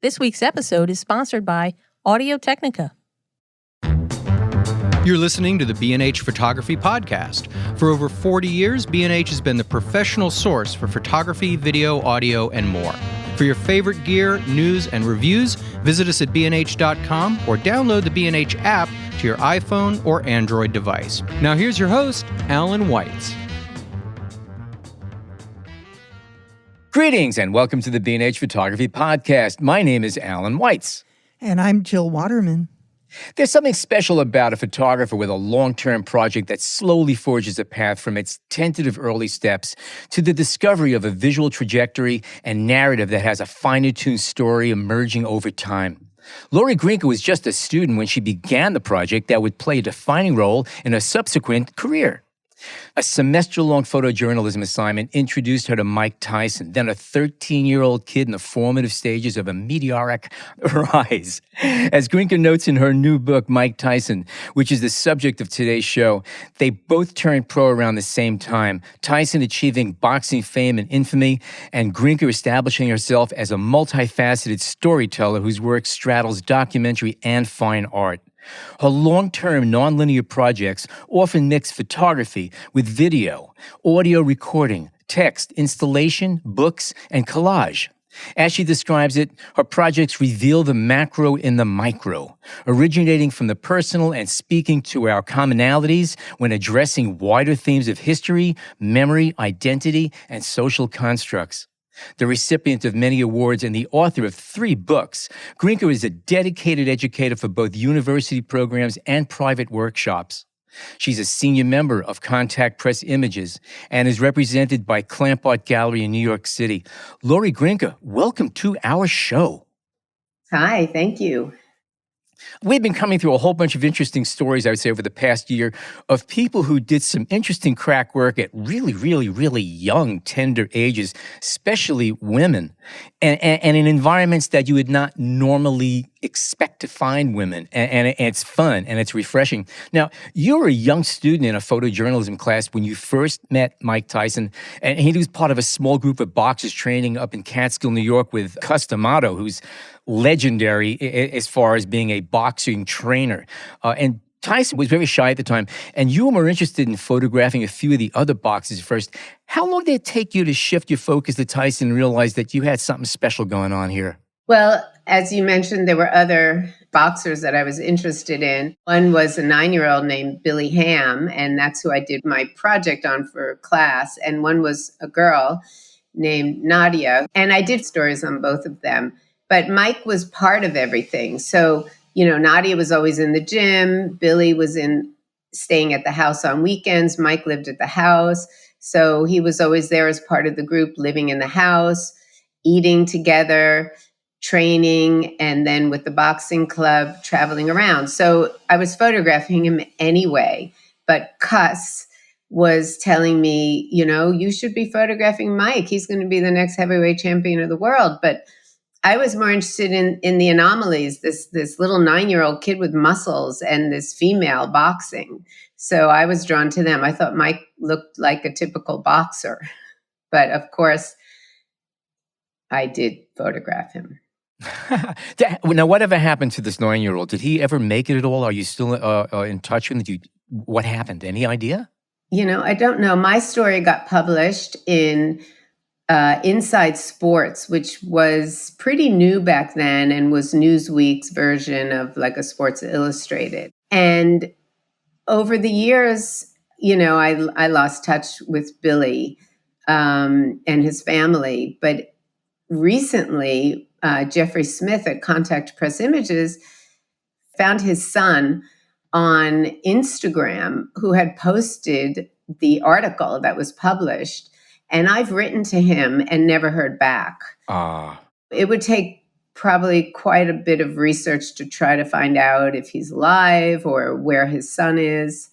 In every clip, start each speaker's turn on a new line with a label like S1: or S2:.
S1: This week's episode is sponsored by Audio-Technica.
S2: You're listening to the B&H Photography Podcast. For over 40 years, B&H has been the professional source for photography, video, audio, and more. For your favorite gear, news, and reviews, visit us at bnh.com or download the B&H app to your iPhone or Android device. Now here's your host, Alan Weitz.
S3: Greetings and welcome to the B&H Photography Podcast. My name is Alan Weitz.
S4: And I'm Jill Waterman.
S3: There's something special about a photographer with a long-term project that slowly forges a path from its tentative early steps to the discovery of a visual trajectory and narrative that has a finely tuned story emerging over time. Lori Grinker was just a student when she began the project that would play a defining role in her subsequent career. A semester-long photojournalism assignment introduced her to Mike Tyson, then a 13-year-old kid in the formative stages of a meteoric rise. As Grinker notes in her new book, Mike Tyson, which is the subject of today's show, they both turned pro around the same time, Tyson achieving boxing fame and infamy, and Grinker establishing herself as a multifaceted storyteller whose work straddles documentary and fine art. Her long-term nonlinear projects often mix photography with video, audio recording, text, installation, books, and collage. As she describes it, her projects reveal the macro in the micro, originating from the personal and speaking to our commonalities when addressing wider themes of history, memory, identity, and social constructs. The recipient of many awards and the author of 3 books, Grinker is a dedicated educator for both university programs and private workshops. She's a senior member of Contact Press Images and is represented by ClampArt Gallery in New York City. Lori Grinker, welcome to our show.
S5: Hi, thank you.
S3: We've been coming through a whole bunch of interesting stories, I would say, over the past year of people who did some interesting crack work at really young, tender ages, especially women, and in environments that you would not normally expect to find women. And it's fun and it's refreshing. Now, you were a young student in a photojournalism class when you first met Mike Tyson, and he was part of a small group of boxers training up in Catskill, New York with Cus D'Amato, who's legendary as far as being a boxing trainer. And Tyson was very shy at the time, and you were interested in photographing a few of the other boxers first. How long did it take you to shift your focus to Tyson and realize that you had something special going on here?
S5: Well, as you mentioned, there were other boxers that I was interested in. One was a 9-year-old named Billy Ham, and that's who I did my project on for class. And one was a girl named Nadia, and I did stories on both of them. But Mike was part of everything. So, Nadia was always in the gym. Billy was staying at the house on weekends. Mike lived at the house. So he was always there as part of the group, living in the house, eating together, training, and then with the boxing club, traveling around. So I was photographing him anyway. But Cus was telling me, you should be photographing Mike. He's going to be the next heavyweight champion of the world. But I was more interested in the anomalies, this little 9-year-old kid with muscles and this female boxing. So I was drawn to them. I thought Mike looked like a typical boxer. But of course, I did photograph him.
S3: Now, whatever happened to this 9-year-old? Did he ever make it at all? Are you still in touch with him? What happened? Any idea?
S5: I don't know. My story got published in Inside Sports, which was pretty new back then and was Newsweek's version of like a Sports Illustrated. And over the years, I lost touch with Billy and his family. But recently, Jeffrey Smith at Contact Press Images found his son on Instagram who had posted the article that was published. And I've written to him and never heard back. It would take probably quite a bit of research to try to find out if he's alive or where his son is.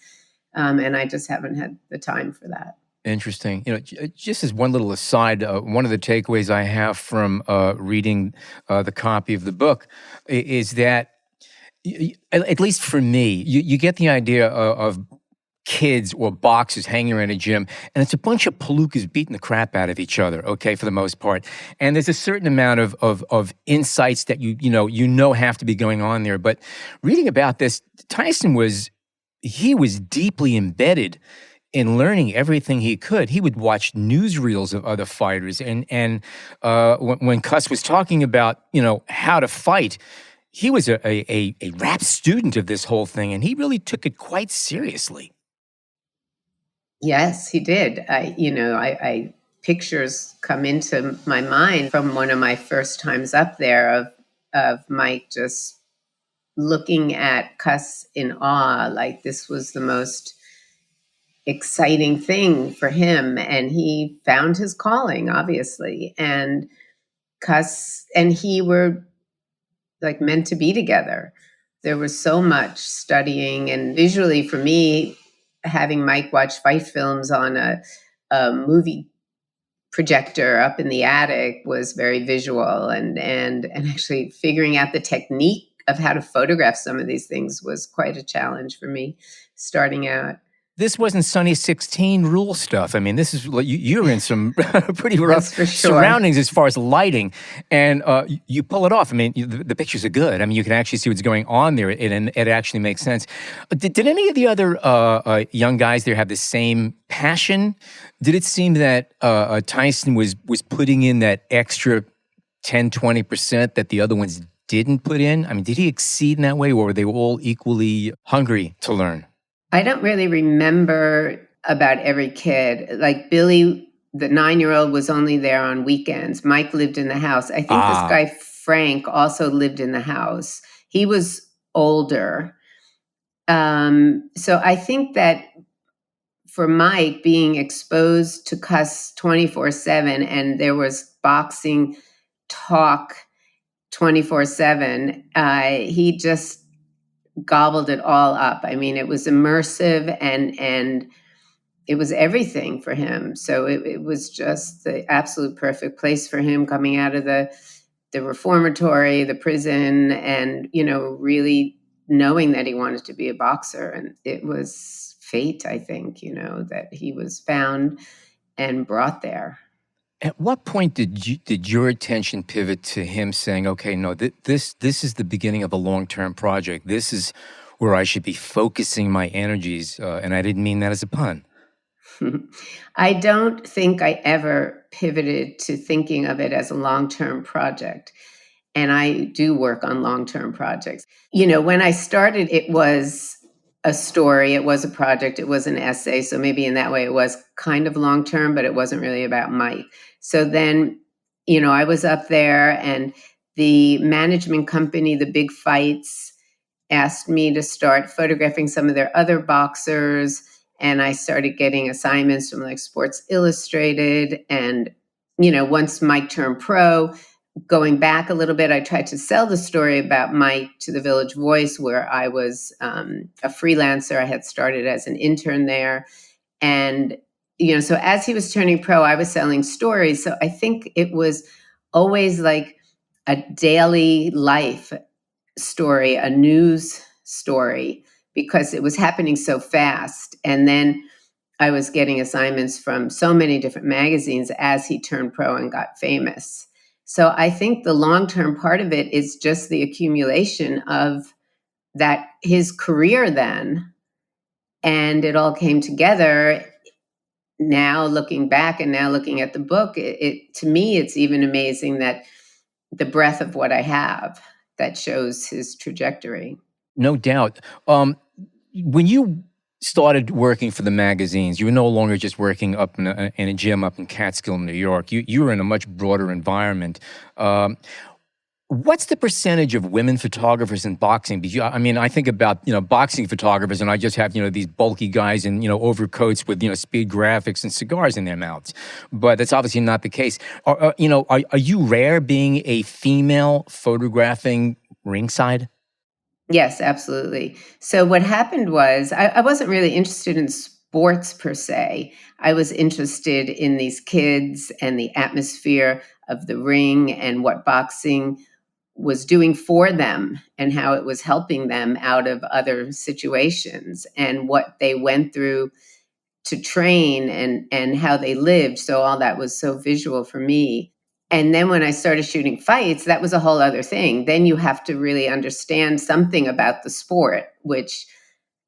S5: And I just haven't had the time for that.
S3: Interesting. Just as one little aside, one of the takeaways I have from reading the copy of the book is that, at least for me, you get the idea of kids or boxers hanging around a gym, and it's a bunch of palookas beating the crap out of each other, okay, for the most part. And there's a certain amount of insights that you know have to be going on there. But reading about this, Tyson was deeply embedded in learning everything he could. He would watch newsreels of other fighters, and when Cus was talking about how to fight, he was a rapt student of this whole thing, and he really took it quite seriously.
S5: Yes, he did. I pictures come into my mind from one of my first times up there of Mike just looking at Cus in awe, like this was the most exciting thing for him, and he found his calling, obviously. And Cus and he were like meant to be together. There was so much studying, and visually for me, having Mike watch fight films on a movie projector up in the attic was very visual, and actually figuring out the technique of how to photograph some of these things was quite a challenge for me starting out.
S3: This wasn't Sunny 16 rule stuff. I mean, this is you're in some pretty rough surroundings as far as lighting, and you pull it off. I mean, the pictures are good. I mean, you can actually see what's going on there, and it actually makes sense. Did any of the other young guys there have the same passion? Did it seem that Tyson was putting in that extra 10, 20% that the other ones didn't put in? I mean, did he exceed in that way, or were they all equally hungry to learn?
S5: I don't really remember about every kid. Like Billy, the 9-year-old, was only there on weekends. Mike lived in the house. I think this guy, Frank, also lived in the house. He was older. So I think that for Mike, being exposed to Cus 24/7, and there was boxing talk 24/7, he just gobbled it all up. I mean, it was immersive and it was everything for him. So it was just the absolute perfect place for him coming out of the reformatory, the prison, and, really knowing that he wanted to be a boxer. And it was fate, I think, that he was found and brought there.
S3: At what point did your attention pivot to him saying, okay, no, this is the beginning of a long-term project. This is where I should be focusing my energies, and I didn't mean that as a pun.
S5: I don't think I ever pivoted to thinking of it as a long-term project. And I do work on long-term projects. When I started, it was a story, it was a project, it was an essay. So maybe in that way it was kind of long-term, but it wasn't really about Mike. So then, I was up there, and the management company, the Big Fights, asked me to start photographing some of their other boxers. And I started getting assignments from like Sports Illustrated. And, once Mike turned pro, going back a little bit, I tried to sell the story about Mike to the Village Voice, where I was a freelancer. I had started as an intern there. And, so as he was turning pro, I was selling stories. So I think it was always like a daily life story, a news story, because it was happening so fast. And then I was getting assignments from so many different magazines as he turned pro and got famous. So I think the long-term part of it is just the accumulation of that, his career then, and it all came together. Now looking back and now looking at the book, it to me, it's even amazing that the breadth of what I have that shows his trajectory.
S3: No doubt. When you started working for the magazines, you were no longer just working up in a gym up in Catskill, New York. You were in a much broader environment. What's the percentage of women photographers in boxing? Because I think about boxing photographers, and I just have these bulky guys in overcoats with speed graphics and cigars in their mouths. But that's obviously not the case. Are you rare being a female photographing ringside?
S5: Yes, absolutely. So what happened was I wasn't really interested in sports per se. I was interested in these kids and the atmosphere of the ring and what boxing was doing for them and how it was helping them out of other situations and what they went through to train and how they lived. So all that was so visual for me. And then when I started shooting fights, that was a whole other thing. Then you have to really understand something about the sport, which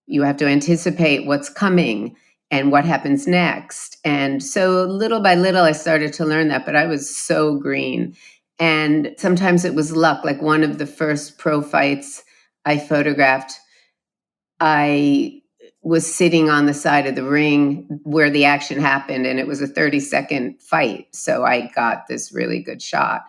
S5: you have to anticipate what's coming and what happens next. And so little by little, I started to learn that, but I was so green. And sometimes it was luck. Like one of the first pro fights I photographed, I was sitting on the side of the ring where the action happened, and it was a 30-second fight. So I got this really good shot.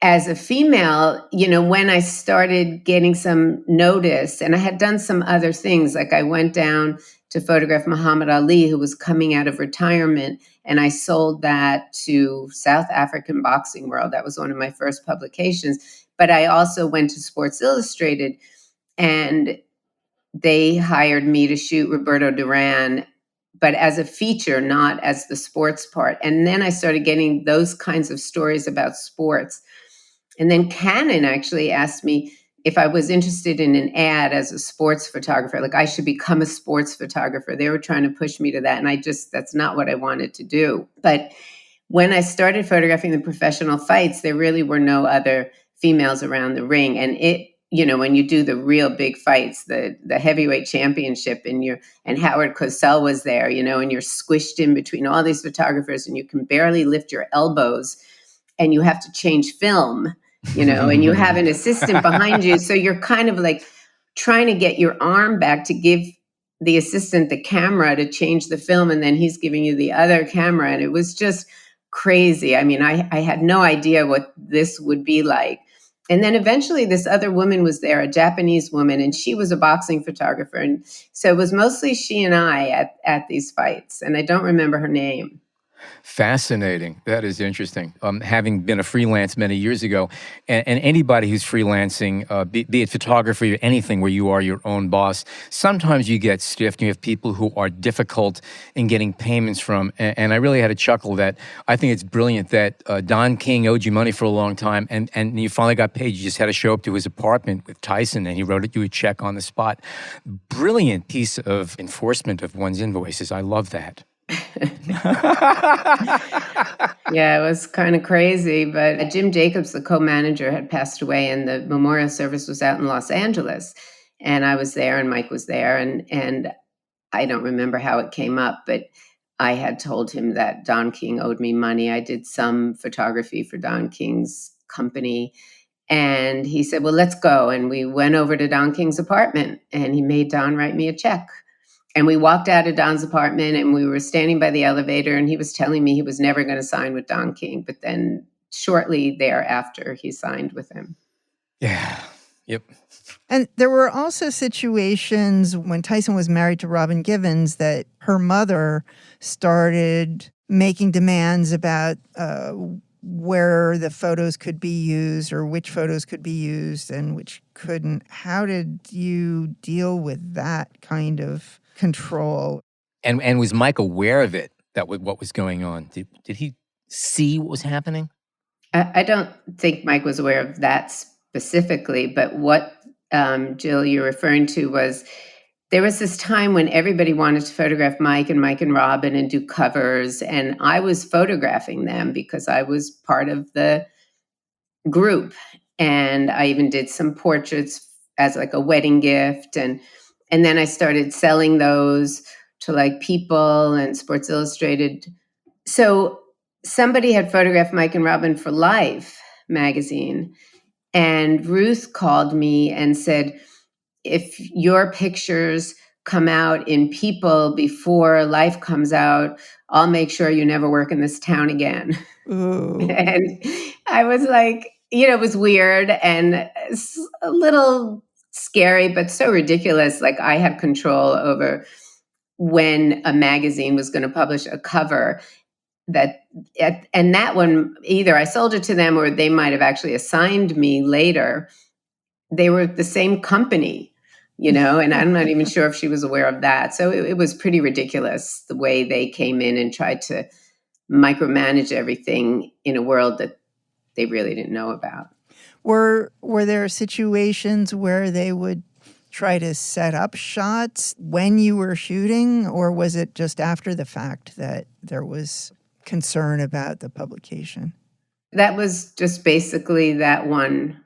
S5: As a female, when I started getting some notice, and I had done some other things, like I went down to photograph Muhammad Ali, who was coming out of retirement, and I sold that to South African Boxing World. That was one of my first publications. But I also went to Sports Illustrated, and they hired me to shoot Roberto Duran, but as a feature, not as the sports part. And then I started getting those kinds of stories about sports. And then Canon actually asked me if I was interested in an ad as a sports photographer, like I should become a sports photographer. They were trying to push me to that. And that's not what I wanted to do. But when I started photographing the professional fights, there really were no other females around the ring. And when you do the real big fights, the heavyweight championship, and Howard Cosell was there, and you're squished in between all these photographers and you can barely lift your elbows and you have to change film, and you have an assistant behind you. So you're kind of like trying to get your arm back to give the assistant the camera to change the film. And then he's giving you the other camera. And it was just crazy. I mean, I had no idea what this would be like. And then eventually this other woman was there, a Japanese woman, and she was a boxing photographer. And so it was mostly she and I at these fights. And I don't remember her name.
S3: Fascinating. That is interesting. Having been a freelance many years ago, and anybody who's freelancing, be it photography or anything where you are your own boss, sometimes you get stiffed. You have people who are difficult in getting payments from. And I really had a chuckle that I think it's brilliant that Don King owed you money for a long time, and you finally got paid. You just had to show up to his apartment with Tyson, and he wrote you a check on the spot. Brilliant piece of enforcement of one's invoices. I love that.
S5: Yeah, it was kind of crazy. But Jim Jacobs, the co-manager, had passed away, and the memorial service was out in Los Angeles. And I was there, and Mike was there, and I don't remember how it came up, but I had told him that Don King owed me money. I did some photography for Don King's company, and he said, "Well, let's go." And we went over to Don King's apartment, and he made Don write me a check. And we walked out of Don's apartment, and we were standing by the elevator, and he was telling me he was never going to sign with Don King. But then shortly thereafter, he signed with him.
S3: Yeah. Yep.
S4: And there were also situations when Tyson was married to Robin Givens that her mother started making demands about where the photos could be used or which photos could be used and which couldn't. How did you deal with that kind of control?
S3: And was Mike aware of it, what was going on? Did he see what was happening?
S5: I don't think Mike was aware of that specifically, but what, Jill, you're referring to was there was this time when everybody wanted to photograph Mike and Robin and do covers, and I was photographing them because I was part of the group. And I even did some portraits as like a wedding gift. And then I started selling those to like People and Sports Illustrated. So somebody had photographed Mike and Robin for Life magazine. And Ruth called me and said, if your pictures come out in People before Life comes out, I'll make sure you never work in this town again.
S4: Ooh.
S5: And I was like, it was weird and a little scary, but so ridiculous. Like I had control over when a magazine was going to publish a cover and that one, either I sold it to them or they might have actually assigned me later. They were the same company, and I'm not even sure if she was aware of that. So it was pretty ridiculous the way they came in and tried to micromanage everything in a world that they really didn't know about.
S4: Were there situations where they would try to set up shots when you were shooting, or was it just after the fact that there was concern about the publication?
S5: That was just basically that one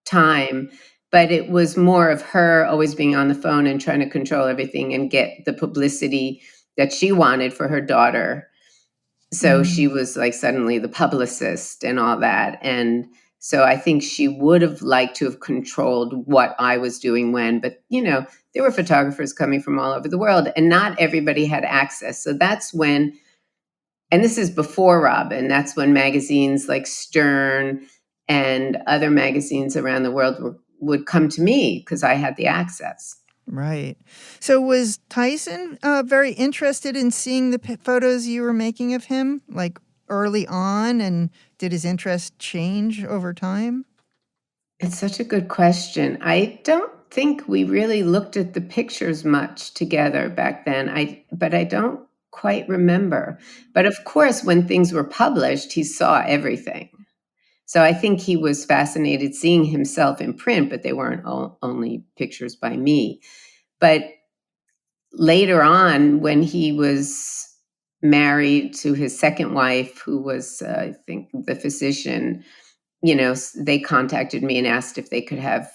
S5: time, but it was more of her always being on the phone and trying to control everything and get the publicity that she wanted for her daughter. So she was like suddenly the publicist and all that. And so I think she would have liked to have controlled what I was doing when, but there were photographers coming from all over the world and not everybody had access. So that's when, and this is before Robin, that's when magazines like Stern and other magazines around the world would come to me because I had the access.
S4: Right. So was Tyson very interested in seeing the photos you were making of him, like early on, and did his interest change over time?
S5: It's such a good question. I don't think we really looked at the pictures much together back then. But I don't quite remember. But of course, when things were published, he saw everything. So I think he was fascinated seeing himself in print, but they weren't only pictures by me. But later on, when he was married to his second wife, who was, I think, the physician, they contacted me and asked if they could have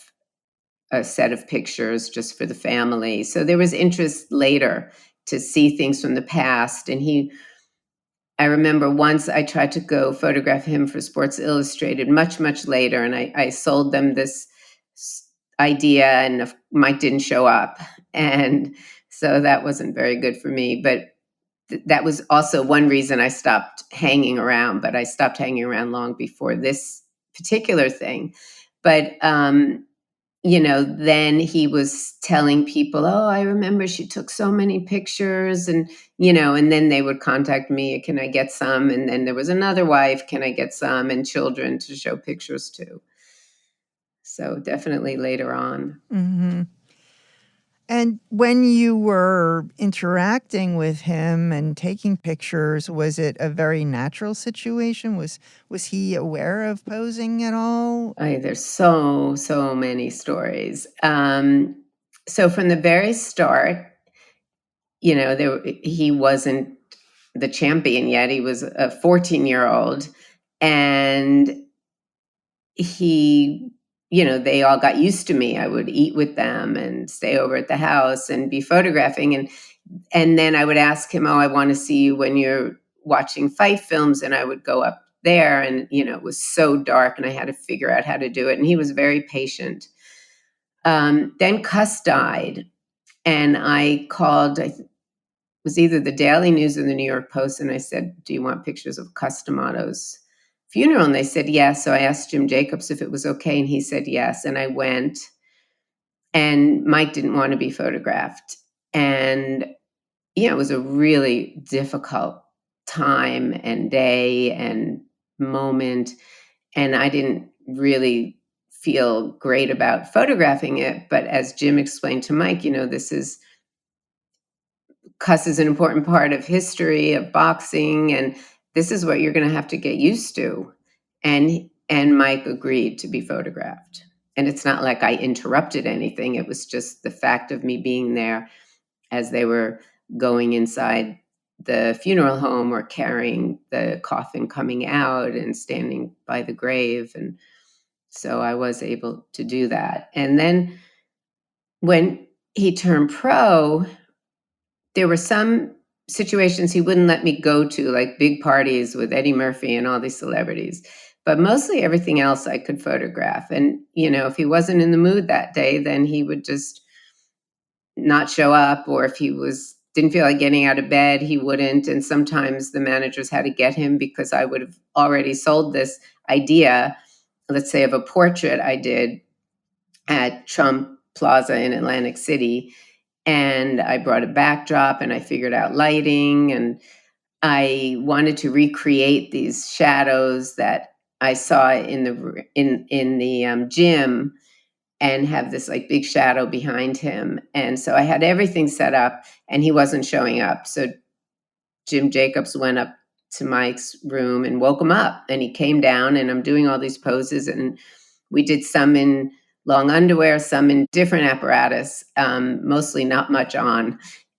S5: a set of pictures just for the family. So there was interest later to see things from the past. And I remember once I tried to go photograph him for Sports Illustrated much, much later. And I sold them this idea and Mike didn't show up. And so that wasn't very good for me. But that was also one reason I stopped hanging around. But I stopped hanging around long before this particular thing. But, then he was telling people, oh, I remember she took so many pictures and then they would contact me, can I get some? And then there was another wife, can I get some? And children to show pictures to. So definitely later on.
S4: Mm-hmm. And when you were interacting with him and taking pictures, was it a very natural situation? Was he aware of posing at all?
S5: There's so many stories. So from the very start, he wasn't the champion yet. He was a 14-year-old, and he, they all got used to me. I would eat with them and stay over at the house and be photographing. And then I would ask him, oh, I want to see you when you're watching fight films. And I would go up there and, it was so dark and I had to figure out how to do it. And he was very patient. Then Cus died and I called, it was either the Daily News or the New York Post. And I said, do you want pictures of Cus D'Amato's funeral? And they said yes. So I asked Jim Jacobs if it was okay. And he said yes. And I went, and Mike didn't want to be photographed. And it was a really difficult time and day and moment. And I didn't really feel great about photographing it. But as Jim explained to Mike, Cus is an important part of history of boxing, and this is what you're going to have to get used to. And Mike agreed to be photographed. And it's not like I interrupted anything. It was just the fact of me being there as they were going inside the funeral home or carrying the coffin coming out and standing by the grave. And so I was able to do that. And then when he turned pro, there were some situations he wouldn't let me go to, like big parties with Eddie Murphy and all these celebrities. But mostly everything else I could photograph. And, if he wasn't in the mood that day, then he would just not show up. Or if he didn't feel like getting out of bed, he wouldn't. And sometimes the managers had to get him because I would have already sold this idea, let's say, of a portrait I did at Trump Plaza in Atlantic City. And I brought a backdrop and I figured out lighting, and I wanted to recreate these shadows that I saw in the gym and have this like big shadow behind him. And so I had everything set up and he wasn't showing up. So Jim Jacobs went up to Mike's room and woke him up, and he came down and I'm doing all these poses and We did some in long underwear, some in different apparatus, mostly not much on.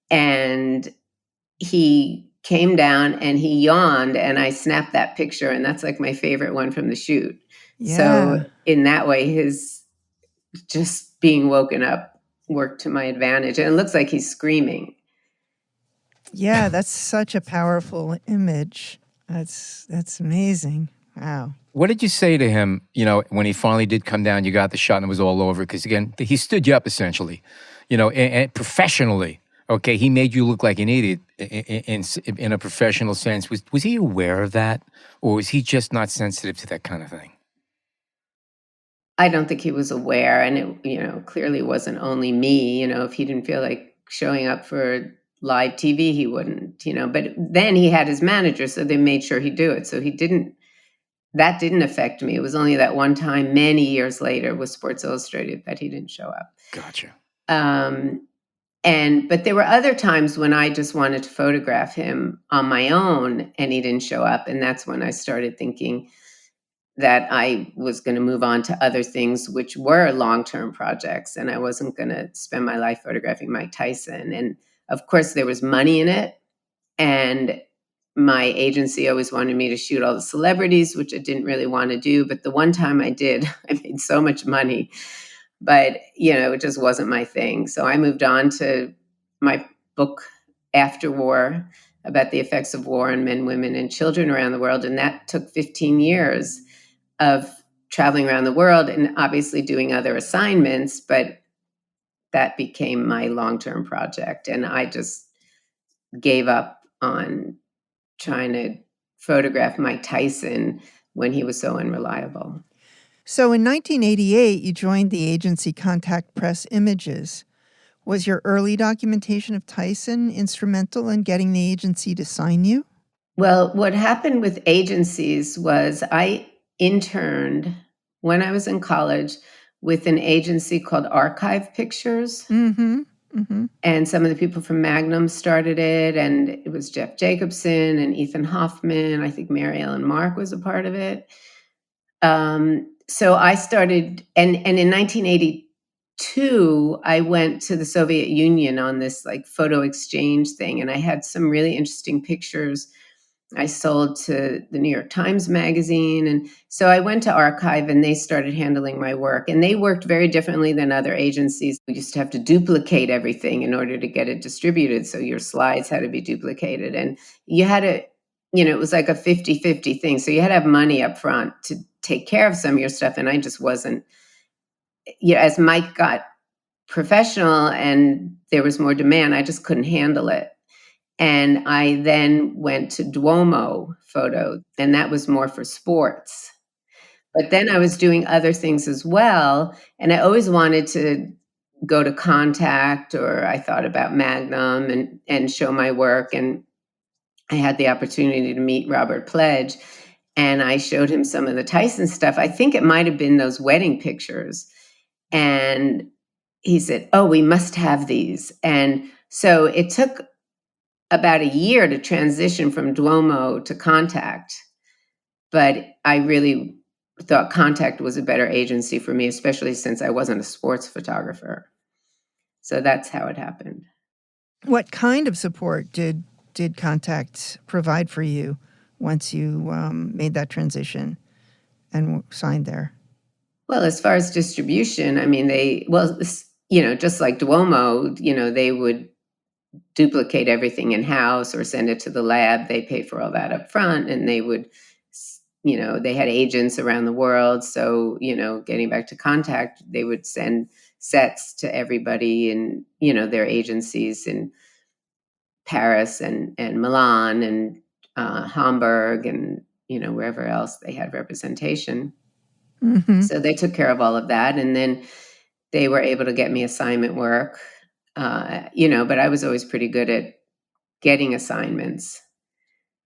S5: And he came down and he yawned, and I snapped that picture, and that's like my favorite one from the shoot. So
S4: Yeah.
S5: in that way, his just being woken up worked to my advantage. And it looks like he's screaming.
S4: Yeah, that's such a powerful image. That's amazing. Wow.
S3: What did you say to him, when he finally did come down, you got the shot and it was all over? Because again, he stood you up essentially, and professionally. Okay, he made you look like an idiot in a professional sense. Was he aware of that, or was he just not sensitive to that kind of thing?
S5: I don't think he was aware, and it, clearly wasn't only me. If he didn't feel like showing up for live TV, he wouldn't. But then he had his manager, so they made sure he'd do it. So he didn't. That didn't affect me. It was only that one time, many years later, with Sports Illustrated, that he didn't show up.
S3: Gotcha.
S5: But there were other times when I just wanted to photograph him on my own, and he didn't show up, and that's when I started thinking that I was going to move on to other things, which were long-term projects, and I wasn't going to spend my life photographing Mike Tyson. And of course, there was money in it, and my agency always wanted me to shoot all the celebrities, which I didn't really want to do. But the one time I did, I made so much money. But, it just wasn't my thing. So I moved on to my book After War about the effects of war on men, women, and children around the world. And that took 15 years of traveling around the world and obviously doing other assignments. But that became my long-term project. And I just gave up on trying to photograph Mike Tyson when he was so unreliable.
S4: So in 1988, you joined the agency Contact Press Images. Was your early documentation of Tyson instrumental in getting the agency to sign you?
S5: Well, what happened with agencies was I interned when I was in college with an agency called Archive Pictures.
S4: Mm-hmm. Mm-hmm.
S5: And some of the people from Magnum started it, and it was Jeff Jacobson and Ethan Hoffman. I think Mary Ellen Mark was a part of it. So I started, and in 1982, I went to the Soviet Union on this like photo exchange thing, and I had some really interesting pictures I sold to the New York Times Magazine. And so I went to Archive, and they started handling my work. And they worked very differently than other agencies. We used to have to duplicate everything in order to get it distributed. So your slides had to be duplicated. And you had to, it was like a 50-50 thing. So you had to have money up front to take care of some of your stuff. And I just wasn't, as Mike got professional and there was more demand, I just couldn't handle it. And I then went to Duomo Photo, and that was more for sports. But then I was doing other things as well. And I always wanted to go to Contact, or I thought about Magnum and show my work. And I had the opportunity to meet Robert Pledge, and I showed him some of the Tyson stuff. I think it might have been those wedding pictures. And he said, "Oh, we must have these." And so it took about a year to transition from Duomo to Contact. But I really thought Contact was a better agency for me, especially since I wasn't a sports photographer. So that's how it happened.
S4: What kind of support did Contact provide for you once you made that transition and signed there?
S5: Well, as far as distribution, I mean, just like Duomo, they would duplicate everything in-house or send it to the lab. They paid for all that up front, and they would, they had agents around the world. So, getting back to Contact, they would send sets to everybody and, their agencies in Paris and Milan and Hamburg and, wherever else they had representation.
S4: Mm-hmm.
S5: So they took care of all of that. And then they were able to get me assignment work. But I was always pretty good at getting assignments.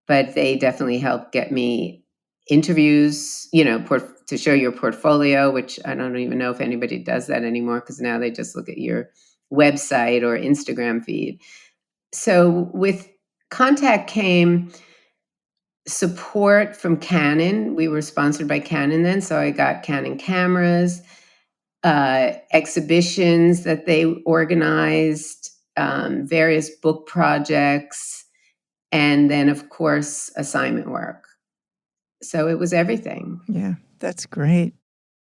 S5: But they definitely helped get me interviews, to show your portfolio, which I don't even know if anybody does that anymore, because now they just look at your website or Instagram feed. So with Contact came support from Canon. We were sponsored by Canon then, so I got Canon cameras, exhibitions that they organized, various book projects, and then, of course, assignment work. So it was everything.
S4: Yeah, that's great.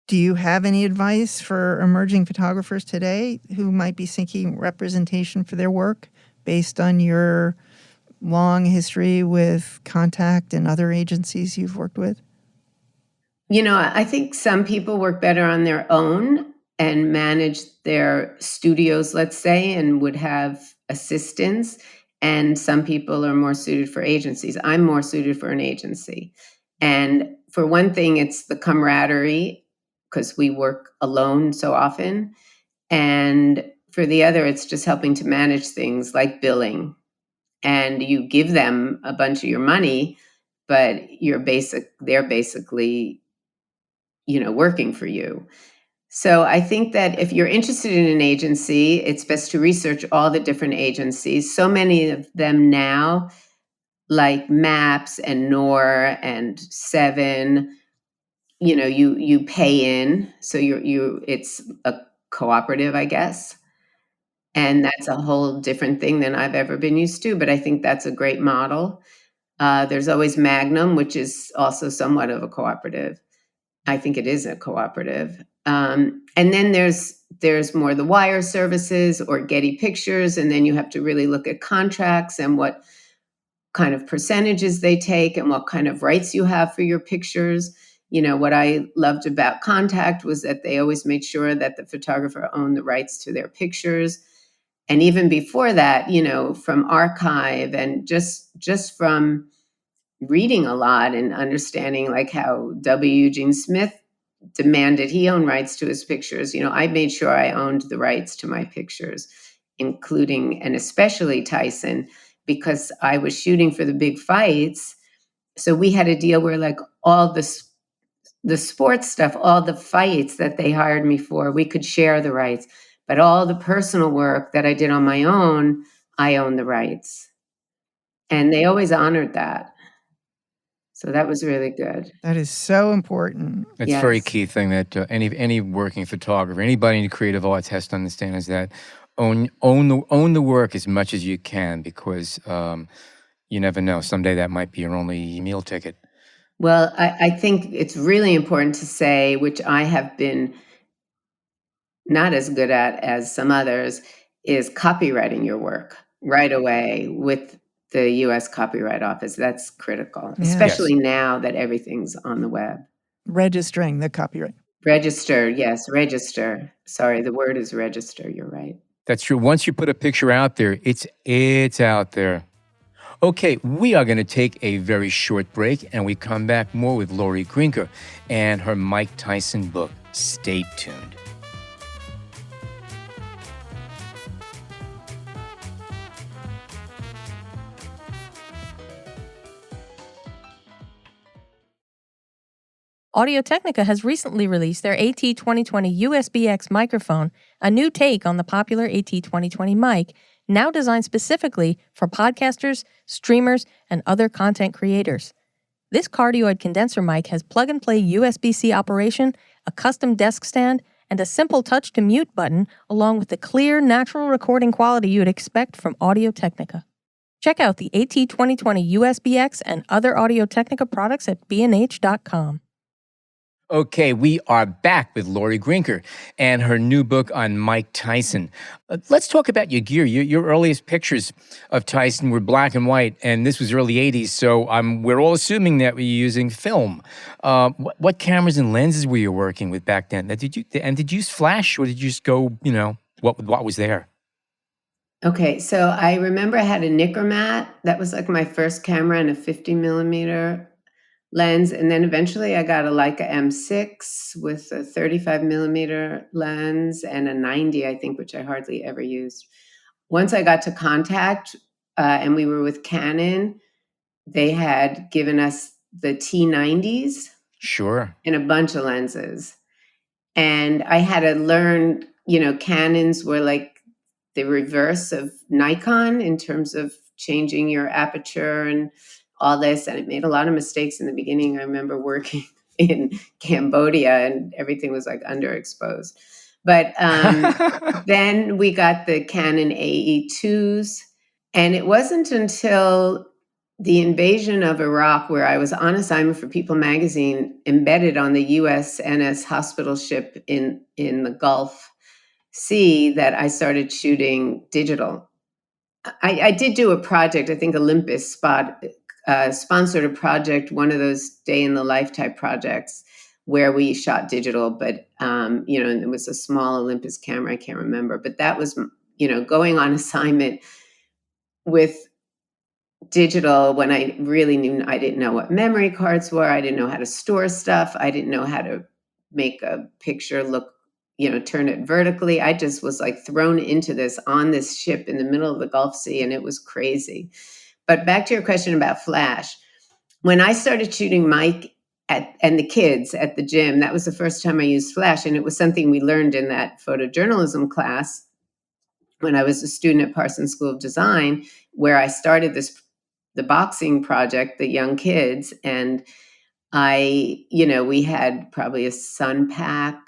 S4: Do you have any advice for emerging photographers today who might be seeking representation for their work based on your long history with Contact and other agencies you've worked with?
S5: I think some people work better on their own and manage their studios, let's say, and would have assistants. And some people are more suited for agencies. I'm more suited for an agency. And for one thing, it's the camaraderie, because we work alone so often. And for the other, it's just helping to manage things like billing. And you give them a bunch of your money, but they're basically, working for you. So I think that if you're interested in an agency, it's best to research all the different agencies. So many of them now, like Maps and Nor and Seven, you pay in. So it's a cooperative, I guess. And that's a whole different thing than I've ever been used to. But I think that's a great model. There's always Magnum, which is also somewhat of a cooperative. I think it is a cooperative. And then there's more the wire services or Getty Pictures. And then you have to really look at contracts and what kind of percentages they take and what kind of rights you have for your pictures. What I loved about Contact was that they always made sure that the photographer owned the rights to their pictures. And even before that, from archive and just from reading a lot and understanding like how W. Eugene Smith demanded he own rights to his pictures. I made sure I owned the rights to my pictures, including and especially Tyson, because I was shooting for the big fights. So we had a deal where like all the sports stuff, all the fights that they hired me for, we could share the rights. But all the personal work that I did on my own, I own the rights. And they always honored that. So that was really good.
S4: That is so important.
S3: It's a very key thing that any working photographer, anybody in the creative arts has to understand is that own the work as much as you can, because you never know. Someday that might be your only meal ticket.
S5: Well, I think it's really important to say, which I have been not as good at as some others, is copyrighting your work right away with the U.S. Copyright Office. That's critical, especially now that everything's on the web.
S4: Registering the copyright.
S5: Register, yes, register. Sorry, the word is register. You're right.
S3: That's true. Once you put a picture out there, it's out there. Okay, we are going to take a very short break, and we come back more with Lori Grinker and her Mike Tyson book. Stay tuned.
S1: Audio-Technica has recently released their AT2020 USB-X microphone, a new take on the popular AT2020 mic, now designed specifically for podcasters, streamers, and other content creators. This cardioid condenser mic has plug-and-play USB-C operation, a custom desk stand, and a simple touch-to-mute button, along with the clear, natural recording quality you'd expect from Audio-Technica. Check out the AT2020 USB-X and other Audio-Technica products at bnh.com.
S3: Okay, we are back with Lori Grinker and her new book on Mike Tyson. Let's talk about your gear. Your earliest pictures of Tyson were black and white, and this was early 80s, so we're all assuming that we're using film. What cameras and lenses were you working with back then? Did you use flash, or did you just go, what was there?
S5: Okay, so I remember I had a Nikkormat. That was like my first camera, and a 50 millimeter lens. And then eventually I got a Leica M6 with a 35 millimeter lens and a 90, I think, which I hardly ever used. Once I got to Contact and we were with Canon, they had given us the T90s.
S3: Sure.
S5: And a bunch of lenses. And I had to learn, Canons were like the reverse of Nikon in terms of changing your aperture and all this, and I made a lot of mistakes in the beginning. I remember working in Cambodia and everything was like underexposed. But then we got the Canon AE2s, and it wasn't until the invasion of Iraq, where I was on assignment for People magazine, embedded on the USNS hospital ship in the Gulf Sea, that I started shooting digital. I did do a project, I think Olympus sponsored a project, one of those day in the life type projects where we shot digital, but, and it was a small Olympus camera, I can't remember, but that was, going on assignment with digital when I really I didn't know what memory cards were. I didn't know how to store stuff. I didn't know how to make a picture look, turn it vertically. I just was like thrown into this on this ship in the middle of the Gulf Sea, and it was crazy. But back to your question about flash. When I started shooting Mike and the kids at the gym, that was the first time I used flash. And it was something we learned in that photojournalism class when I was a student at Parsons School of Design, where I started the boxing project, the young kids. And we had probably a Sunpack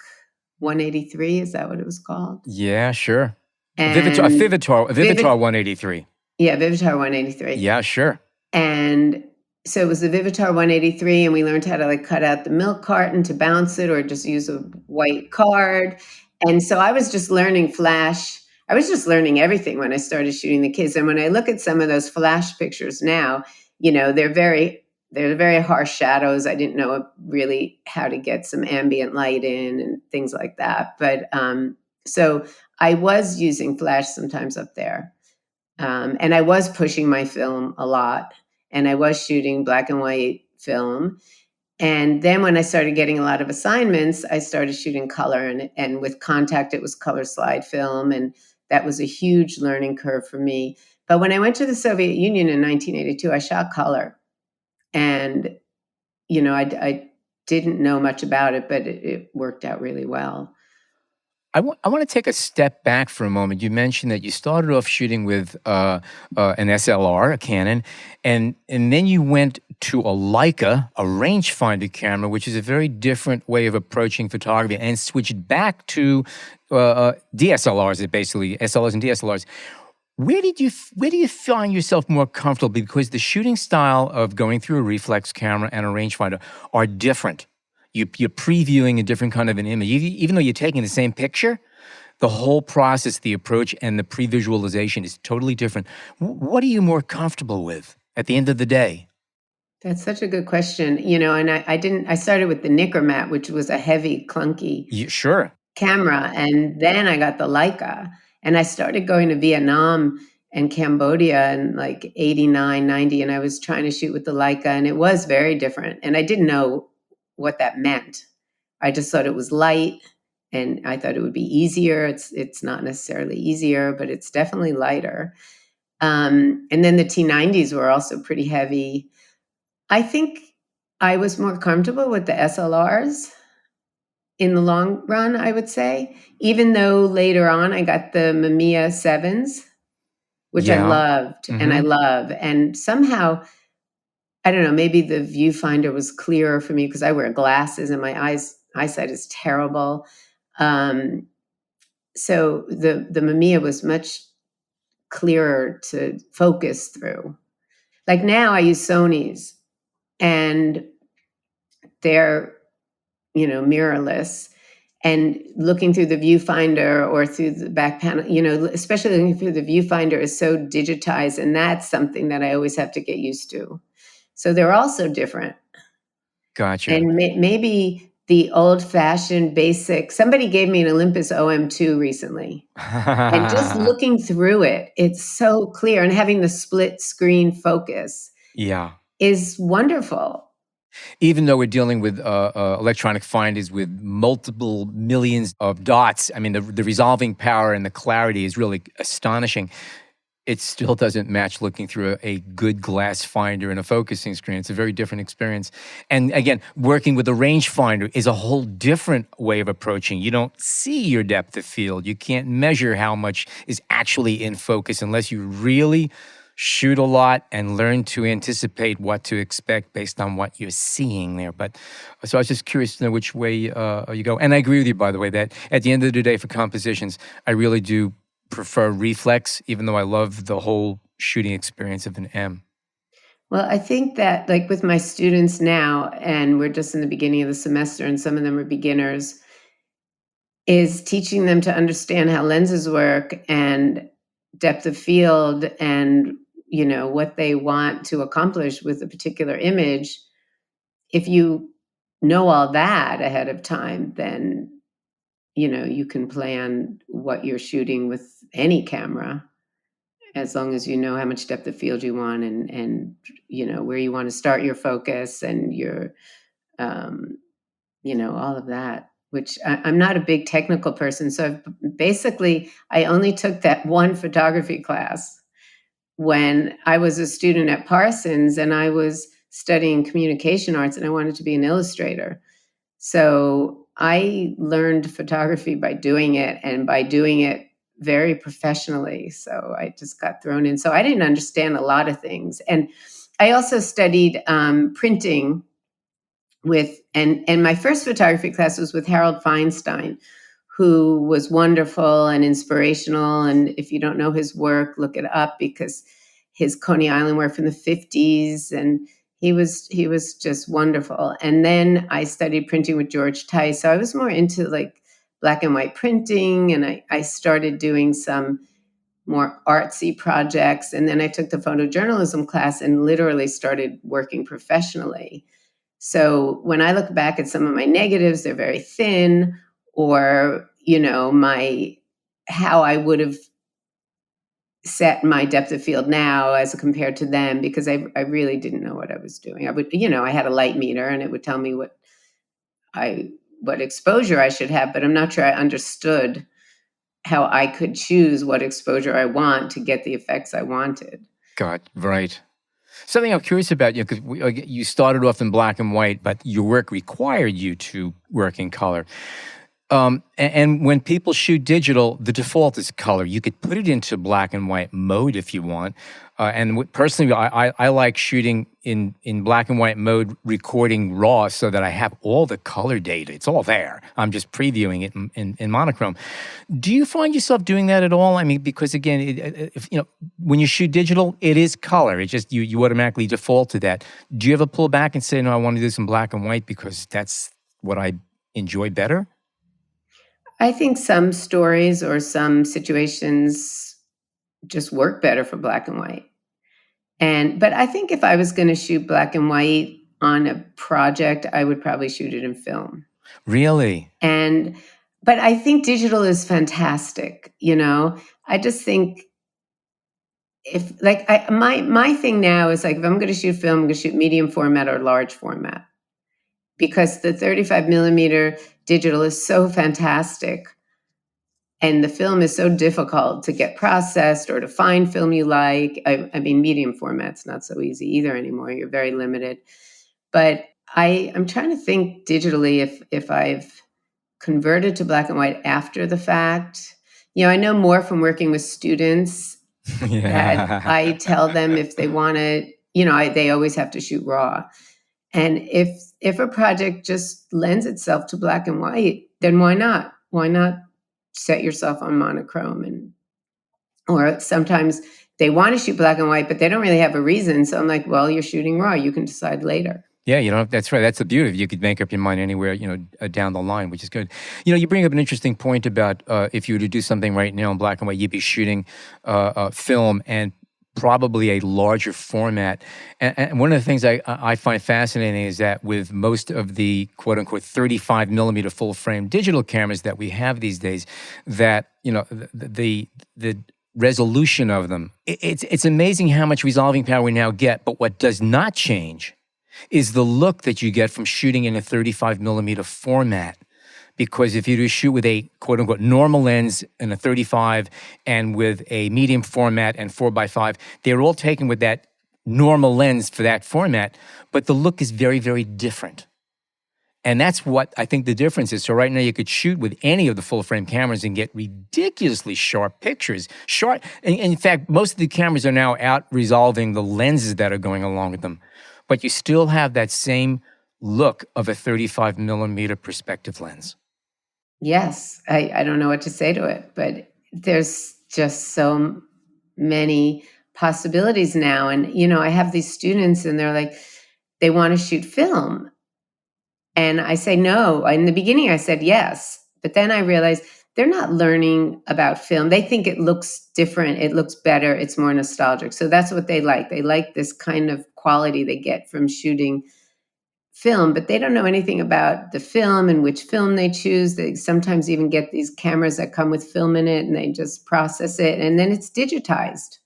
S5: 183. Is that what it was called?
S3: Yeah, sure.
S5: And
S3: Vivitar 183.
S5: Yeah, Vivitar 183.
S3: Yeah, sure.
S5: And so it was the Vivitar 183, and we learned how to cut out the milk carton to bounce it or just use a white card. And so I was just learning flash. I was just learning everything when I started shooting the kids. And when I look at some of those flash pictures now, they're very harsh shadows. I didn't know really how to get some ambient light in and things like that. But so I was using flash sometimes up there. And I was pushing my film a lot, and I was shooting black and white film. And then when I started getting a lot of assignments, I started shooting color, and with contact, it was color slide film. And that was a huge learning curve for me. But when I went to the Soviet Union in 1982, I shot color. And, I didn't know much about it, but it worked out really well.
S3: I want to take a step back for a moment. You mentioned that you started off shooting with an SLR, a Canon, and then you went to a Leica, a rangefinder camera, which is a very different way of approaching photography, and switched back to DSLRs, basically SLRs and DSLRs. Where do you find yourself more comfortable? Because the shooting style of going through a reflex camera and a rangefinder are different. You're previewing a different kind of an image. Even though you're taking the same picture, the whole process, the approach, and the pre-visualization is totally different. What are you more comfortable with at the end of the day?
S5: That's such a good question. And I started with the Nikkormat, which was a heavy, clunky camera. And then I got the Leica. And I started going to Vietnam and Cambodia in 89, 90. And I was trying to shoot with the Leica. And it was very different. And I didn't know what that meant. I just thought it was light, and I thought it would be easier. It's not necessarily easier, but it's definitely lighter. And then the T90s were also pretty heavy. I think I was more comfortable with the SLRs in the long run, I would say, even though later on I got the Mamiya 7s, which I loved and I love. And somehow, I don't know, maybe the viewfinder was clearer for me because I wear glasses and my eyesight is terrible. So the Mamiya was much clearer to focus through. Like now I use Sony's, and they're, mirrorless, and looking through the viewfinder or through the back panel, especially looking through the viewfinder is so digitized, and that's something that I always have to get used to. So they're also different.
S3: Gotcha.
S5: And maybe the old-fashioned basic, somebody gave me an Olympus OM2 recently. And just looking through it, it's so clear. And having the split screen focus is wonderful.
S3: Even though we're dealing with electronic finders with multiple millions of dots, I mean, the resolving power and the clarity is really astonishing. It still doesn't match looking through a good glass finder and a focusing screen. It's a very different experience. And again, working with a rangefinder is a whole different way of approaching. You don't see your depth of field. You can't measure how much is actually in focus unless you really shoot a lot and learn to anticipate what to expect based on what you're seeing there. But so I was just curious to know which way you go. And I agree with you, by the way, that at the end of the day for compositions, I really do prefer reflex, even though I love the whole shooting experience of an M.
S5: Well, I think that like with my students now, and we're just in the beginning of the semester and some of them are beginners, is teaching them to understand how lenses work and depth of field and, you know, what they want to accomplish with a particular image. If you know all that ahead of time, then, you know, you can plan what you're shooting with any camera, as long as you know how much depth of field you want and you know, where you want to start your focus and your, you know, all of that. Which I'm not a big technical person. So basically, I only took that one photography class when I was a student at Parsons and I was studying communication arts and I wanted to be an illustrator. So I learned photography by doing it and by doing it very professionally. So I just got thrown in. So I didn't understand a lot of things. And I also studied printing with, and my first photography class was with Harold Feinstein, who was wonderful and inspirational. And if you don't know his work, look it up, because his Coney Island work from the 50s, and he was just wonderful. And then I studied printing with George Tice. So I was more into like black and white printing, and I started doing some more artsy projects. And then I took the photojournalism class and literally started working professionally. So when I look back at some of my negatives, they're very thin, or, you know, how I would have set my depth of field now as compared to them, because I really didn't know what I was doing. I would, you know, I had a light meter and it would tell me what exposure I should have, but I'm not sure I understood how I could choose what exposure I want to get the effects I wanted.
S3: God, right. Something I'm curious about, you know, because you started off in black and white, but your work required you to work in color. And when people shoot digital, the default is color. You could put it into black and white mode if you want. Personally, I like shooting in black and white mode, recording raw so that I have all the color data. It's all there. I'm just previewing it in monochrome. Do you find yourself doing that at all? I mean, because again, if, you know, when you shoot digital, it is color. It's just you automatically default to that. Do you ever pull back and say, no, I want to do some black and white because that's what I enjoy better?
S5: I think some stories or some situations just work better for black and white. But I think if I was going to shoot black and white on a project, I would probably shoot it in film.
S3: Really?
S5: But I think digital is fantastic. You know, I just think if like my thing now is like, if I'm going to shoot film, I'm going to shoot medium format or large format, because the 35 millimeter digital is so fantastic. And the film is so difficult to get processed or to find film you like. I mean, medium format's not so easy either anymore. You're very limited. But I'm trying to think digitally if I've converted to black and white after the fact. You know, I know more from working with students that I tell them if they want to, you know, they always have to shoot raw. And if a project just lends itself to black and white, then why not? Why not set yourself on monochrome? Or sometimes they want to shoot black and white, but they don't really have a reason. So I'm like, well, you're shooting raw. You can decide later.
S3: Yeah, you know, that's right. That's the beauty of it. You could make up your mind anywhere, you know, down the line, which is good. You know, you bring up an interesting point about if you were to do something right now in black and white, you'd be shooting film and probably a larger format. And one of the things I find fascinating is that with most of the quote-unquote 35 millimeter full-frame digital cameras that we have these days, that, you know, the resolution of them, it's amazing how much resolving power we now get. But what does not change is the look that you get from shooting in a 35 millimeter format. Because if you do shoot with a quote-unquote normal lens and a 35 and with a medium format and 4x5, they're all taken with that normal lens for that format, but the look is very, very different. And that's what I think the difference is. So right now you could shoot with any of the full-frame cameras and get ridiculously sharp pictures. In fact, most of the cameras are now out resolving the lenses that are going along with them. But you still have that same look of a 35 millimeter perspective lens.
S5: Yes, I don't know what to say to it, but there's just so many possibilities now. And, I have these students and they're like, they want to shoot film. And I say no. In the beginning, I said yes. But then I realized they're not learning about film. They think it looks different. It looks better. It's more nostalgic. So that's what they like. They like this kind of quality they get from shooting film, but they don't know anything about the film and which film they choose. They sometimes even get these cameras that come with film in it and they just process it and then it's digitized.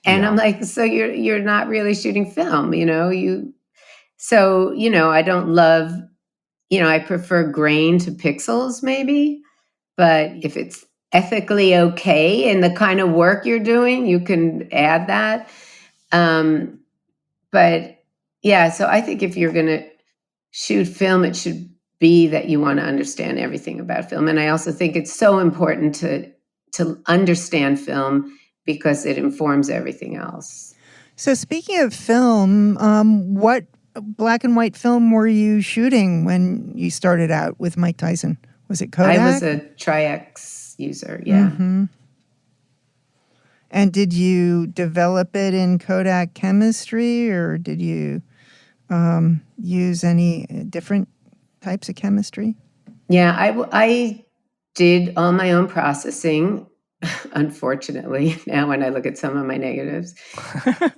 S5: And I'm like, so you're not really shooting film, So, I don't love, I prefer grain to pixels maybe, but if it's ethically okay in the kind of work you're doing, you can add that. But yeah, so I think if you're going to shoot film, it should be that you want to understand everything about film. And I also think it's so important to understand film because it informs everything else.
S4: So speaking of film, what black and white film were you shooting when you started out with Mike Tyson? Was it Kodak?
S5: I was a Tri-X user, yeah.
S4: Mm-hmm. And did you develop it in Kodak chemistry, or did you use any different types of chemistry?
S5: Yeah, I did all my own processing, unfortunately, now when I look at some of my negatives.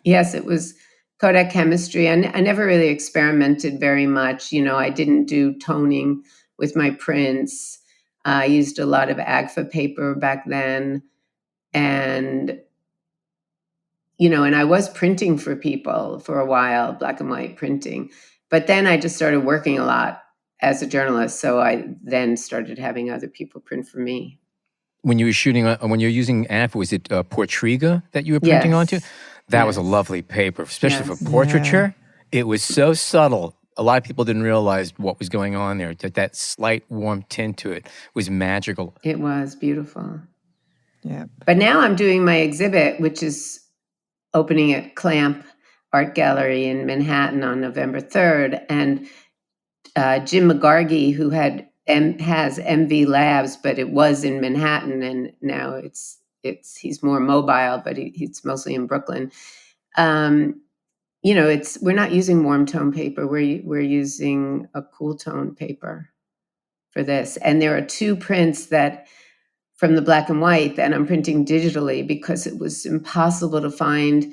S5: Yes, it was Kodak chemistry. And I never really experimented very much. I didn't do toning with my prints. I used a lot of Agfa paper back then. And, and I was printing for people for a while, black and white printing. But then I just started working a lot as a journalist. So I then started having other people print for me.
S3: When you were shooting, when you're using Agfa, was it Portriga that you were printing onto? That was a lovely paper, especially for portraiture. Yeah. It was so subtle. A lot of people didn't realize what was going on there. That slight warm tint to it was magical.
S5: It was beautiful.
S4: Yeah.
S5: But now I'm doing my exhibit, which is opening at Clamp Art Gallery in Manhattan on November 3rd. And Jim McGargy, who has MV Labs, but it was in Manhattan, and now he's more mobile, but it's mostly in Brooklyn. We're not using warm tone paper. We're using a cool tone paper for this. And there are 2 prints that from the black and white that I'm printing digitally because it was impossible to find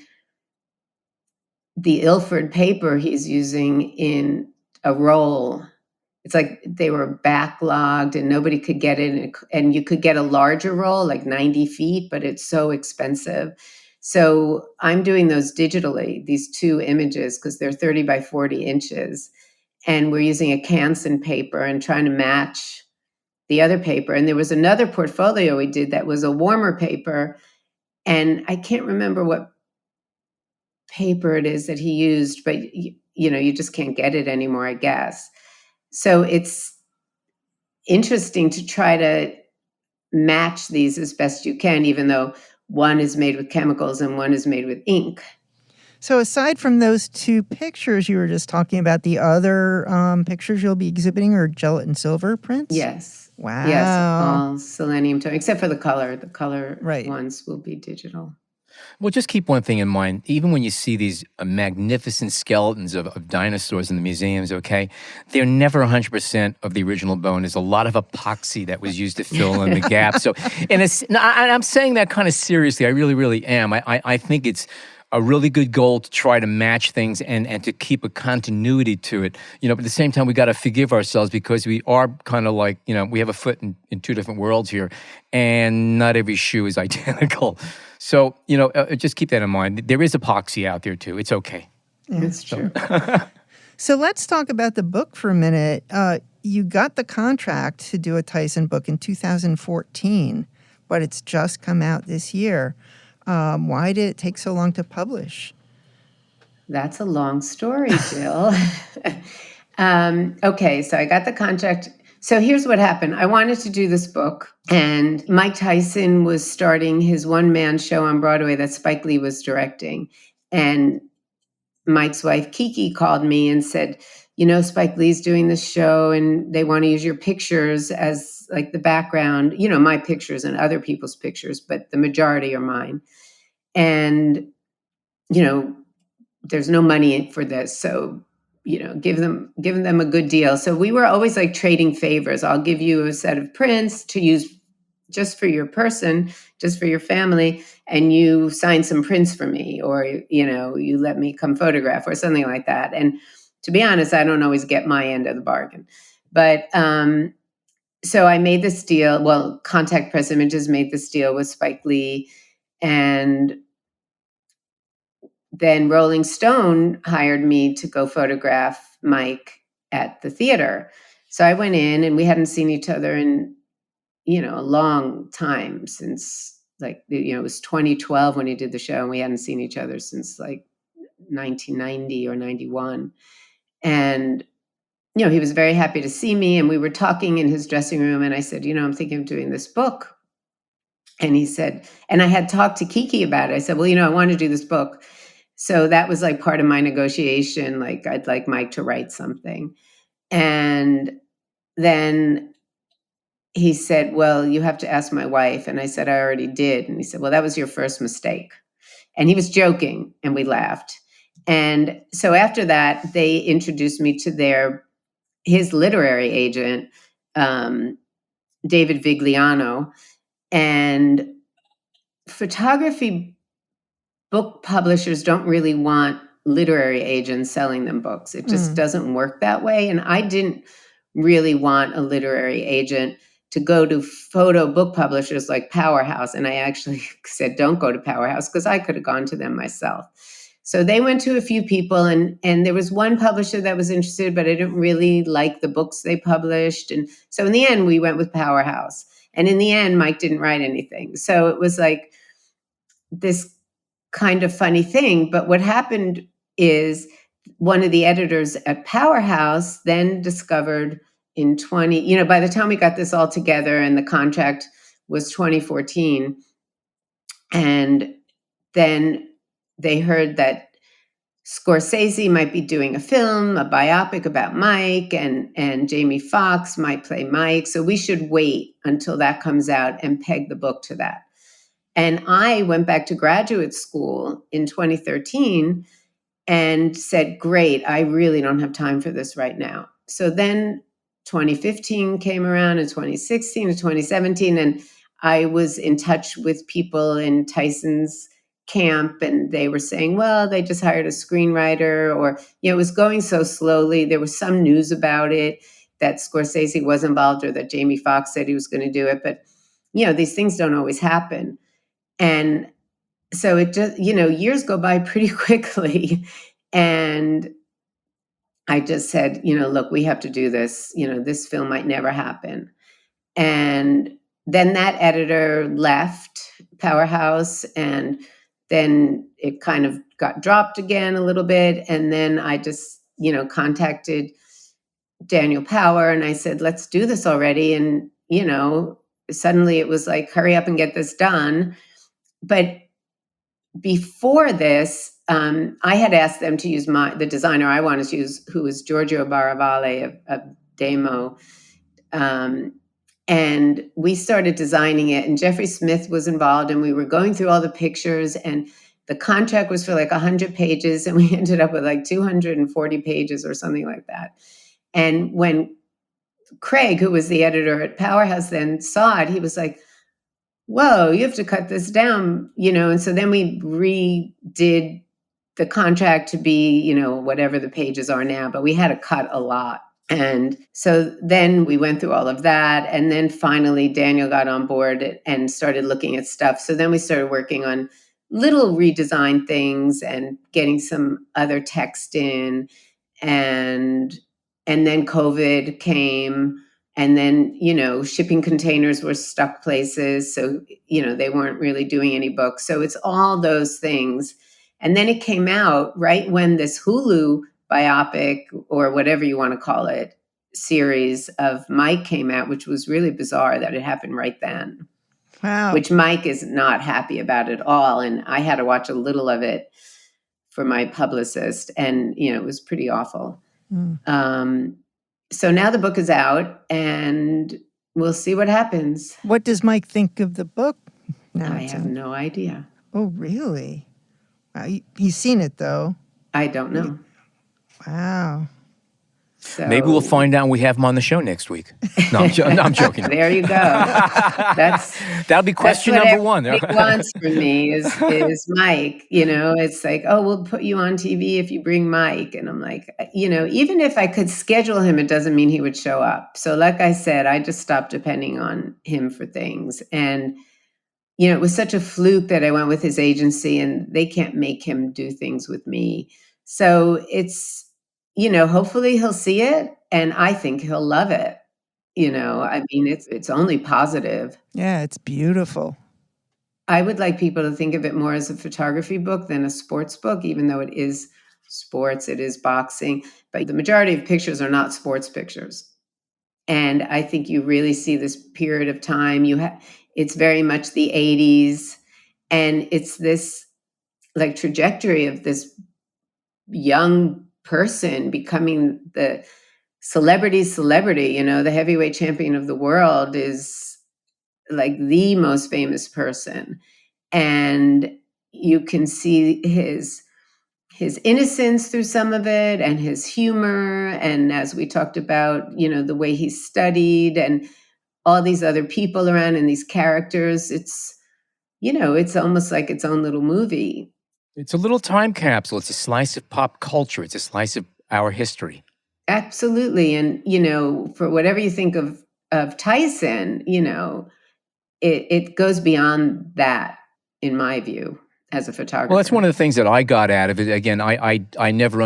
S5: the Ilford paper he's using in a roll. It's like they were backlogged and nobody could get it. And you could get a larger roll, like 90 feet, but it's so expensive. So I'm doing those digitally, these 2 images, because they're 30 by 40 inches. And we're using a Canson paper and trying to match the other paper. And there was another portfolio we did that was a warmer paper. And I can't remember what paper it is that he used, but you just can't get it anymore, I guess. So it's interesting to try to match these as best you can, even though one is made with chemicals and one is made with ink.
S4: So aside from those 2 pictures you were just talking about, the other pictures you'll be exhibiting are gelatin silver prints?
S5: Yes.
S4: Wow.
S5: Yes, all selenium tone, except for the color. The color
S4: right.
S5: ones will be digital.
S3: Well, just keep one thing in mind. Even when you see these magnificent skeletons of dinosaurs in the museums, okay, they're never 100% of the original bone. There's a lot of epoxy that was used to fill in the gaps. So, and I'm saying that kind of seriously. I really, really am. I think it's a really good goal to try to match things and to keep a continuity to it. But at the same time, we got to forgive ourselves because we are kind of like, we have a foot in 2 different worlds here, and not every shoe is identical. So, just keep that in mind. There is epoxy out there too. It's okay.
S5: Yeah, it's true.
S4: So let's talk about the book for a minute. You got the contract to do a Tyson book in 2014, but it's just come out this year. Why did it take so long to publish?
S5: That's a long story, Jill. Okay, so I got the contract. So here's what happened. I wanted to do this book, and Mike Tyson was starting his one-man show on Broadway that Spike Lee was directing. And Mike's wife, Kiki, called me and said, Spike Lee's doing this show and they want to use your pictures as like the background, my pictures and other people's pictures, but the majority are mine. And, there's no money for this. So, giving them a good deal. So we were always like trading favors. I'll give you a set of prints to use just for your person, just for your family, and you sign some prints for me, or, you let me come photograph or something like that. And to be honest, I don't always get my end of the bargain. But so I made this deal. Well, Contact Press Images made this deal with Spike Lee, and then Rolling Stone hired me to go photograph Mike at the theater. So I went in, and we hadn't seen each other in, a long time, since like, it was 2012 when he did the show, and we hadn't seen each other since like 1990 or 91. And, he was very happy to see me, and we were talking in his dressing room, and I said, I'm thinking of doing this book. And he said, and I had talked to Kiki about it. I said, well, I want to do this book. So that was like part of my negotiation. Like, I'd like Mike to write something. And then he said, well, you have to ask my wife. And I said, I already did. And he said, well, that was your first mistake. And he was joking, and we laughed. And so after that, they introduced me to his literary agent, David Vigliano. And photography book publishers don't really want literary agents selling them books. It just doesn't work that way. And I didn't really want a literary agent to go to photo book publishers like Powerhouse. And I actually said, don't go to Powerhouse, because I could have gone to them myself. So they went to a few people, and there was one publisher that was interested, but I didn't really like the books they published. And so in the end, we went with Powerhouse. And in the end, Mike didn't write anything. So it was like this kind of funny thing. But what happened is one of the editors at Powerhouse then discovered in by the time we got this all together, and the contract was 2014, and then they heard that Scorsese might be doing a film, a biopic about Mike, and Jamie Foxx might play Mike. So we should wait until that comes out and peg the book to that. And I went back to graduate school in 2013 and said, great, I really don't have time for this right now. So then 2015 came around, and 2016 and 2017, and I was in touch with people in Tyson's camp, and they were saying, well, they just hired a screenwriter, or, it was going so slowly. There was some news about it that Scorsese was involved, or that Jamie Foxx said he was going to do it. But, these things don't always happen. And so it just, years go by pretty quickly. And I just said, look, we have to do this. This film might never happen. And then that editor left Powerhouse, and then it kind of got dropped again a little bit. And then I just, contacted Daniel Power, and I said, let's do this already. And, suddenly it was like, hurry up and get this done. But before this, I had asked them to use the designer I wanted to use, who was Giorgio Baravale of Demo. And we started designing it, and Jeffrey Smith was involved, and we were going through all the pictures, and the contract was for like 100 pages, and we ended up with like 240 pages or something like that. And when Craig, who was the editor at Powerhouse, then saw it, he was like, whoa, you have to cut this down, and so then we redid the contract to be, whatever the pages are now, but we had to cut a lot. And so then we went through all of that. And then finally, Daniel got on board and started looking at stuff. So then we started working on little redesign things and getting some other text in. And then COVID came. And then, shipping containers were stuck places. So, they weren't really doing any books. So it's all those things. And then it came out right when this Hulu biopic or whatever you want to call it series of Mike came out, which was really bizarre that it happened right then.
S4: Wow.
S5: Which Mike is not happy about at all. And I had to watch a little of it for my publicist, and it was pretty awful. So now the book is out, and we'll see what happens.
S4: What does Mike think of the book?
S5: I have no idea.
S4: Oh, really? He's seen it, though.
S5: I don't know.
S4: Wow.
S5: So,
S3: maybe we'll find out when we have him on the show next week. No, I'm joking.
S5: There you go.
S3: That'll be question number one.
S5: What he wants from me is Mike. It's like, oh, we'll put you on TV if you bring Mike. And I'm like, even if I could schedule him, it doesn't mean he would show up. So like I said, I just stopped depending on him for things. And, it was such a fluke that I went with his agency, and they can't make him do things with me. So it's, hopefully he'll see it, and I think he'll love it. It's only positive.
S4: Yeah, it's beautiful.
S5: I would like people to think of it more as a photography book than a sports book, even though it is sports, it is boxing. But the majority of pictures are not sports pictures. And I think you really see this period of time. It's very much the 80s, and it's this like trajectory of this young person becoming the celebrity. The heavyweight champion of the world is like the most famous person. And you can see his innocence through some of it, and his humor. And as we talked about, the way he studied, and all these other people around and these characters. It's almost like its own little movie.
S3: It's a little time capsule. It's a slice of pop culture. It's a slice of our history.
S5: Absolutely. And, for whatever you think of Tyson, it goes beyond that, in my view, as a photographer.
S3: Well, that's one of the things that I got out of it. Again, I never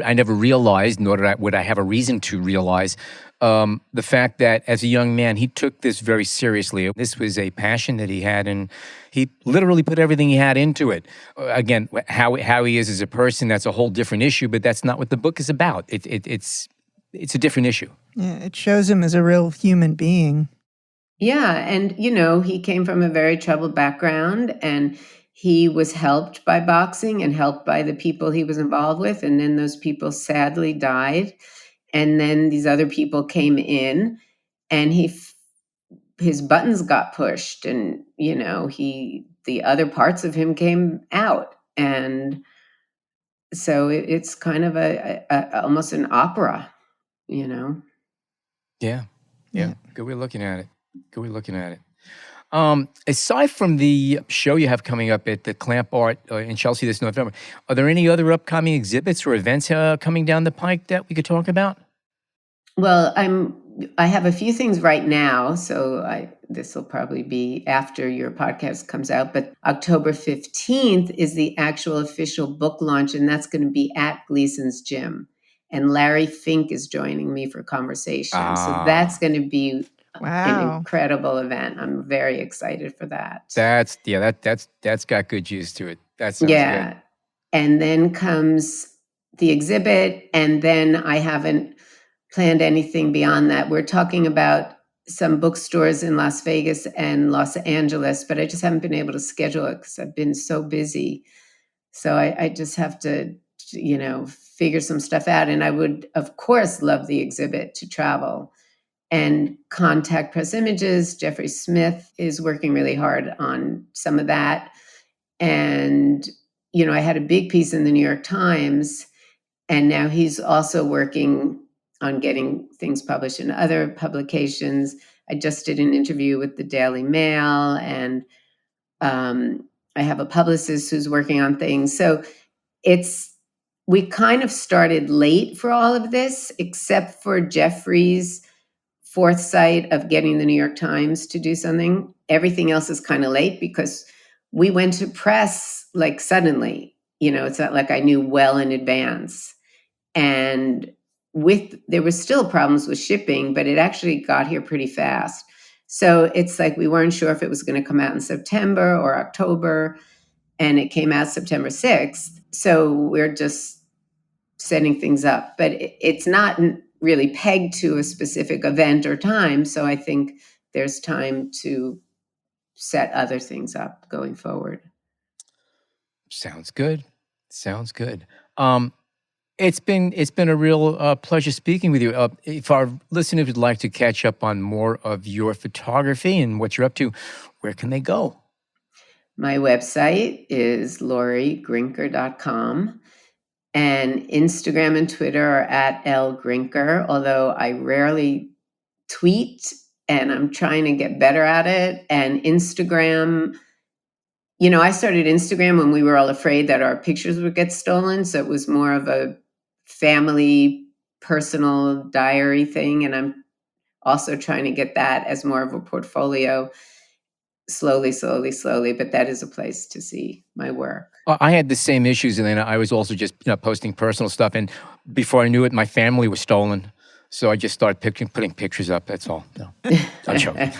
S3: I never realized, nor would I have a reason to realize, the fact that as a young man, he took this very seriously. This was a passion that he had, and he literally put everything he had into it. Again, how he is as a person, that's a whole different issue, but that's not what the book is about. It's a different issue.
S4: Yeah, it shows him as a real human being.
S5: Yeah, and, he came from a very troubled background, and he was helped by boxing and helped by the people he was involved with. And then those people sadly died. And then these other people came in, and his buttons got pushed, and, the other parts of him came out. And so it's kind of almost an opera,
S3: Yeah. Good way of looking at it. Aside from the show you have coming up at the ClampArt in Chelsea this November, are there any other upcoming exhibits or events coming down the pike that we could talk about?
S5: Well, I have a few things right now, so this will probably be after your podcast comes out, but October 15th is the actual official book launch, and that's going to be at Gleason's Gym. And Larry Fink is joining me for conversation. So that's going to be an incredible event. I'm very excited for that.
S3: That's got good juice to it. That sounds good.
S5: And then comes the exhibit, and then I haven't planned anything beyond that. We're talking about some bookstores in Las Vegas and Los Angeles, but I just haven't been able to schedule it because I've been so busy. So I just have to, figure some stuff out. And I would, of course, love the exhibit to travel and contact Press Images. Jeffrey Smith is working really hard on some of that. And, I had a big piece in the New York Times, and now he's also working on getting things published in other publications. I just did an interview with the Daily Mail, and I have a publicist who's working on things. So we kind of started late for all of this, except for Jeffrey's foresight of getting the New York Times to do something. Everything else is kind of late because we went to press like suddenly. It's not like I knew well in advance. And there were still problems with shipping, but it actually got here pretty fast. So it's like we weren't sure if it was going to come out in September or October, and it came out September 6th. So we're just setting things up. But it's not really pegged to a specific event or time. So I think there's time to set other things up going forward.
S3: Sounds good. Sounds good. It's been a real pleasure speaking with you. If our listeners would like to catch up on more of your photography and what you're up to, where can they go?
S5: My website is lauriegrinker.com, and Instagram and Twitter are at @LGrinker, although I rarely tweet and I'm trying to get better at it. And Instagram, I started Instagram when we were all afraid that our pictures would get stolen. So it was more of a family, personal diary thing. And I'm also trying to get that as more of a portfolio slowly. But that is a place to see my work.
S3: I had the same issues, and then I was also just posting personal stuff. And before I knew it, my family was stolen. So I just started putting pictures up. That's all. No, I'm joking.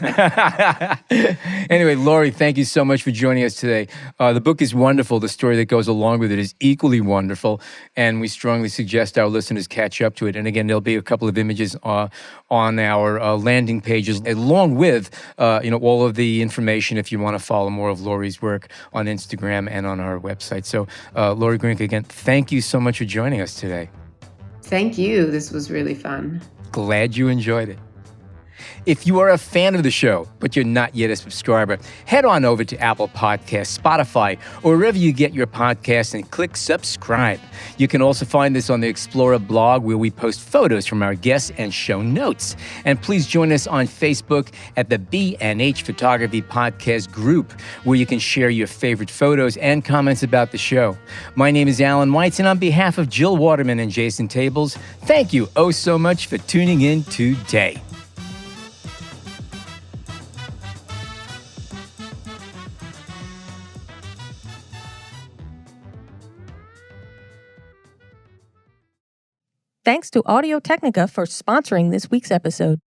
S3: Anyway, Laurie, thank you so much for joining us today. The book is wonderful. The story that goes along with it is equally wonderful, and we strongly suggest our listeners catch up to it. And again, there'll be a couple of images on our landing pages, along with all of the information if you want to follow more of Laurie's work on Instagram and on our website. So, Laurie Grinker, again, thank you so much for joining us today.
S5: Thank you. This was really fun.
S3: Glad you enjoyed it. If you are a fan of the show, but you're not yet a subscriber, head on over to Apple Podcasts, Spotify, or wherever you get your podcasts and click subscribe. You can also find this on the Explorer blog, where we post photos from our guests and show notes. And please join us on Facebook at the B&H Photography Podcast group, where you can share your favorite photos and comments about the show. My name is Alan Weitz, and on behalf of Jill Waterman and Jason Tables, thank you oh so much for tuning in today.
S1: Thanks to Audio-Technica for sponsoring this week's episode.